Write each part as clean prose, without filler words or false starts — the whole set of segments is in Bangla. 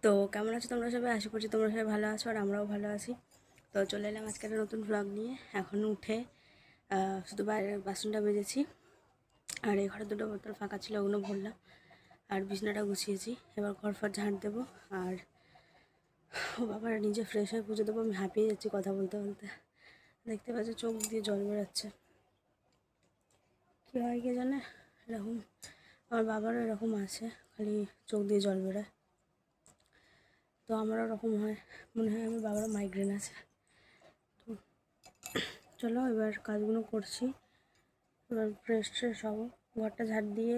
তো কেমন আছো তোমরা সবাই? আশা করছি তোমরা সবাই ভালো আছো আর আমরাও ভালো আছি। তো চলে এলাম আজকে একটা নতুন ভ্লগ নিয়ে। এখন উঠে শুধু বাইরের বাসনটা মেজেছি আর এই ঘরে দুটো বোতল ফাঁকা ছিল, ওগুলো ভরলাম আর বিছনাটা গুছিয়েছি। এবার ঘর ফর ঝাঁট দেবো আর ও বাবা নিজে ফ্রেশ হয়ে পুজো দেবো। আমি হাঁপিয়ে যাচ্ছি কথা বলতে বলতে। দেখতে পাচ্ছি চোখ দিয়ে জল বেরোচ্ছে। কী হয় কে জানে, এরকম আমার বাবারও এরকম আছে, খালি চোখ দিয়ে জল বেরোয়। তো আমারও ওরকম হয়, মনে হয় আমার বাবারও মাইগ্রেন আছে। তো চলো এবার কাজগুলো করছি। এবার ফ্রেশ ট্রেশ হবো, ঘরটা ঝাড় দিয়ে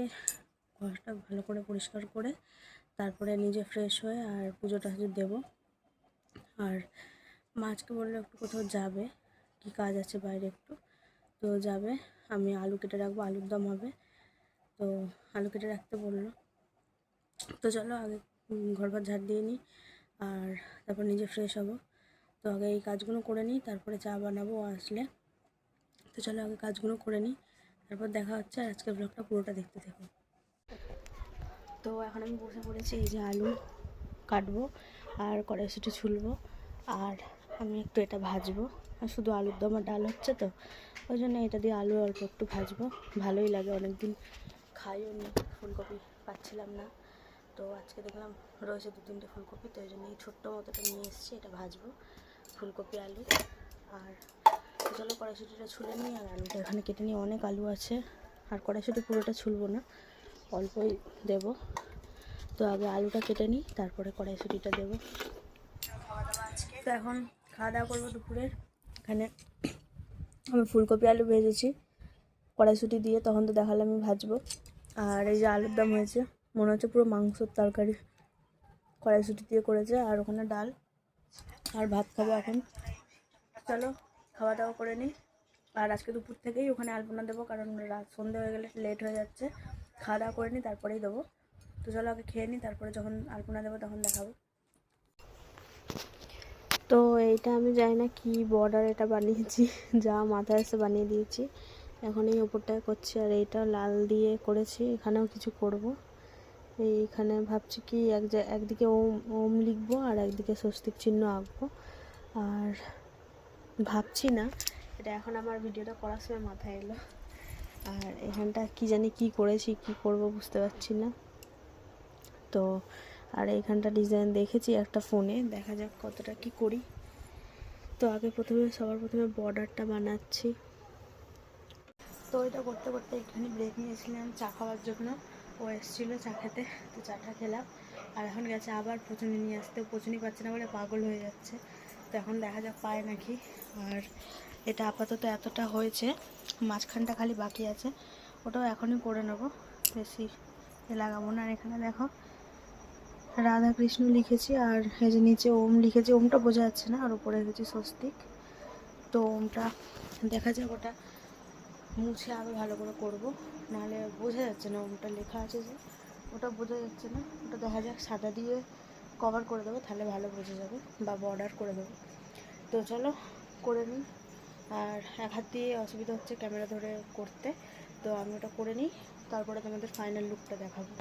ঘরটা ভালো করে পরিষ্কার করে তারপরে নিজে ফ্রেশ হয়ে আর পুজোটা দেবো। আর মাছকে বললো একটু কোথাও যাবে, কি কাজ আছে বাইরে একটু, তো যাবে। আমি আলু কেটে রাখবো, আলুর দম হবে, তো আলু কেটে রাখতে বললো। তো চলো আগে ঘর ঘর ঝাড় দিয়ে নিই আর তারপর নিজে ফ্রেশ হবো। তো আগে এই কাজগুলো করে নিই, তারপরে চা বানাবো আসলে। তো চলো আগে কাজগুলো করে নিই, তারপর দেখা হচ্ছে। আর আজকের ব্লগটা পুরোটা দেখতে থাকো। তো এখন আমি বসে পড়েছি, এই যে আলু কাটবো আর কড়াইশুঁটি ছুলবো আর আমি একটু এটা ভাজবো। আর শুধু আলুর দম আর ডাল হচ্ছে, তো ওই জন্য এটা দিয়ে আলু অল্প একটু ভাজবো। ভালোই লাগে, অনেকদিন খাইও নি, ফুলকপি পাচ্ছিলাম না। তো আজকে দেখলাম রয়েছে 2-3টে ফুলকপি, তো ওই জন্য এই ছোট্ট মতোটা নিয়ে এসেছি, এটা ভাজবো ফুলকপি আলু। আর চলো কড়াইশুঁটিটা ছুলে নিই আর আলুটা এখানে কেটে নিই, অনেক আলু আছে। আর কড়াইশুঁটি পুরোটা ছুলবো না, অল্পই দেব। তো আগে আলুটা কেটে নিই, তারপরে কড়াইশুঁটিটা দেবো। তো এখন খাওয়া দাওয়া করবো দুপুরের। এখানে আমি ফুলকপি আলু ভেজেছি কড়াইশুঁটি দিয়ে, তখন তো দেখালাম আমি ভাজবো। আর এই যে আলুর দম হয়েছে, মনে হচ্ছে পুরো মাংসর তরকারি, কড়াইশুঁটি দিয়ে করেছে। আর ওখানে ডাল আর ভাত খাবো এখন। চলো খাওয়া দাওয়া করে নিই। আর আজকে দুপুর থেকেই ওখানে আলপনা দেবো, কারণ রাত সন্ধে হয়ে গেলে লেট হয়ে যাচ্ছে। খাওয়া দাওয়া করে নিই তারপরেই দেবো। তো চলো আগে খেয়ে নিই, তারপরে যখন আলপনা দেবো তখন দেখাবো। তো এইটা আমি জানি না কি বর্ডার এটা বানিয়েছি, যা মাথায় এসে বানিয়ে দিয়েছি। এখন এই ওপরটায় করছি আর এইটা লাল দিয়ে করেছি, এখানেও কিছু করব। এইখানে ভাবছি কি একদিকে ওম ওম লিখবো আর একদিকে স্বস্তিক চিহ্ন আঁকবো। আর ভাবছি না, এটা এখন আমার ভিডিওটা করার সময় মাথায় এলো। আর এখানটা কি জানি কি করেছি, কি করব বুঝতে পারছি না। তো আর এইখানটা ডিজাইন দেখেছি একটা ফোনে, দেখা যাক কতটা কি করি। তো আগে সবার প্রথমে বর্ডারটা বানাচ্ছি। তো এটা করতে করতে একটুখানি ব্রেক নিয়েছিলাম চা খাওয়ার জন্য, ও এসেছিলো চা খেতে, তো চাটা খেলাম। আর এখন গেছে আবার পচুনি নিয়ে আসতে, পচুনি পাচ্ছে না বলে পাগল হয়ে যাচ্ছে। তো এখন দেখা যাক পায় নাকি। আর এটা আপাতত এতটা হয়েছে, মাঝখানটা খালি বাকি আছে, ওটাও এখনই করে নেবো, বেশি লাগাবো না। আর এখানে দেখো রাধা কৃষ্ণ লিখেছি আর এই যে নিচে ওম লিখেছি, ওমটা বোঝা যাচ্ছে না, আর উপরে লিখেছি স্বস্তিক। তো ওমটা দেখা যাক, ওটা মুছে আরও ভালো করে করবো, নাহলে বোঝা যাচ্ছে না। ওমটা লেখা আছে যে, ওটা বোঝা যাচ্ছে না। ওটা দেখা যাক সাদা দিয়ে কভার করে দেবো, তাহলে ভালো বোঝা যাবে, বা বর্ডার করে দেবো। তো চলো করে নিই। আর এক হাত দিয়ে অসুবিধা হচ্ছে ক্যামেরা ধরে করতে, তো আমি ওটা করে নিই, তারপরে তোমাদের ফাইনাল লুকটা দেখাবো।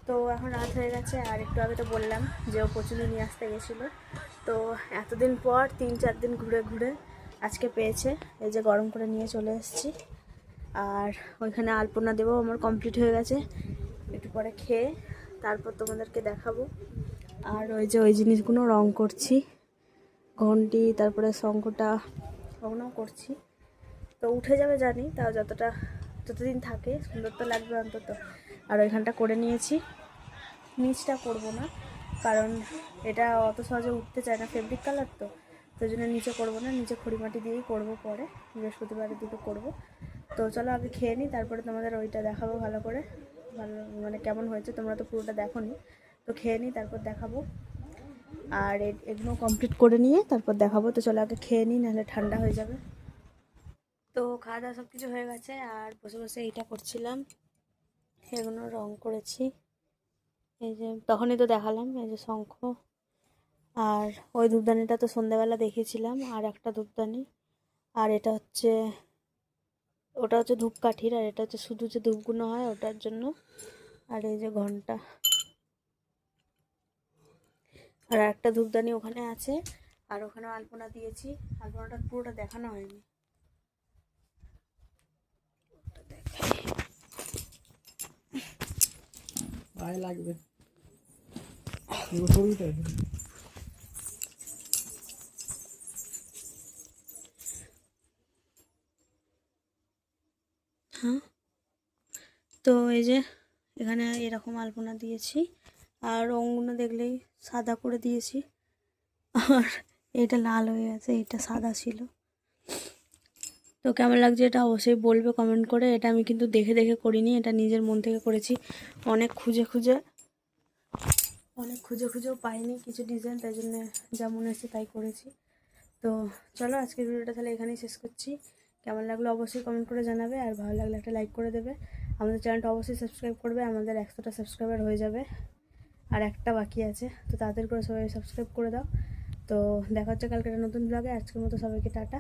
তো এখন রাত হয়ে গেছে, আর একটু আগে তো বললাম যে ও পচুনি নিয়ে আসতে গেছিলো। তো এতদিন পর 3-4 দিন ঘুরে ঘুরে আজকে পেয়েছে, এই যে গরম করে নিয়ে চলে এসেছি। আর ওইখানে আলপনা দেবো, আমার কমপ্লিট হয়ে গেছে, একটু পরে খেয়ে তারপর তোমাদেরকে দেখাবো। আর ওই যে ওই জিনিসগুলো রং করছি, ঘন্টি তারপরে শঙ্খটা, ওগুলোও করছি। তো উঠে যাবে জানি, তাও যতদিন থাকে সুন্দর তো লাগবে অন্তত। আর ওইখানটা করে নিয়েছি, নিচটা করব না, কারণ এটা অত সহজে উঠতে চায় না, ফেব্রিক কালার তো, তো জন্য নিচে করব না, নিচে খড়িমাটি দিয়েই করব, পরে বৃহস্পতিবারের দিকে করব। তো চলো আগে খেয়ে নিই, তারপরে তোমাদের ওইটা দেখাবো ভালো করে, ভালো মানে কেমন হয়েছে। তোমরা তো পুরোটা দেখো নি, তো খেয়ে নিই তারপর দেখাবো। আর এগুলো কমপ্লিট করে নিয়ে তারপর দেখাবো। তো চলো আগে খেয়ে নিই, নাহলে ঠান্ডা হয়ে যাবে। তো খাওয়া দাওয়া সব কিছু হয়ে গেছে, আর বসে বসে এইটা করছিলাম, এগুলো রং করেছি। এই যে তখনই তো দেখালাম, এই যে শঙ্খ। আর ওই ধূপদানিটা তো সন্ধ্যাবেলা দেখেছিলাম, আর একটা ধূপদানি। আর এটা হচ্ছে, ওটা হচ্ছে ধূপকাঠির, আর এটা হচ্ছে শুধু যে ধূপগুলো হয় ওটার জন্য। আর এই যে ঘন্টা, আর একটা ধূপদানি ওখানে আছে, আর ওখানে আলপনা দিয়েছি। আলপনাটা পুরোটা দেখানো হয়নি। গায়ে লাগবে। হ্যাঁ, তো এই যে এখানে এরকম আলপনা দিয়েছি, আর রঙগুলো দেখলেই সাদা করে দিয়েছি। আর এটা লাল হয়ে গেছে, এটা সাদা ছিল। তো কেমন লাগছে এটা অবশ্যই বলবে কমেন্ট করে। এটা আমি কিন্তু দেখে দেখে করিনি, এটা নিজের মন থেকে করেছি। অনেক খুঁজে খুঁজেও পাইনি কিছু ডিজাইন, তাই জন্য যা মনে হচ্ছে তাই করেছি। তো চলো আজকের ভিডিওটা তাহলে এখানেই শেষ করছি। কেমন লাগলো অবশ্যই কমেন্ট করে জানাবে, আর ভালো লাগলে একটা লাইক করে দেবে। আমাদের চ্যানেলটা অবশ্যই সাবস্ক্রাইব করবে, আমাদের 100টা সাবস্ক্রাইবার হয়ে যাবে, আর একটা বাকি আছে। তো তাড়াতাড়ি করে সবাই সাবস্ক্রাইব করে দাও। তো দেখা হচ্ছে কালকে একটা নতুন ব্লগে। আজকের মতো সবাইকে টাটা।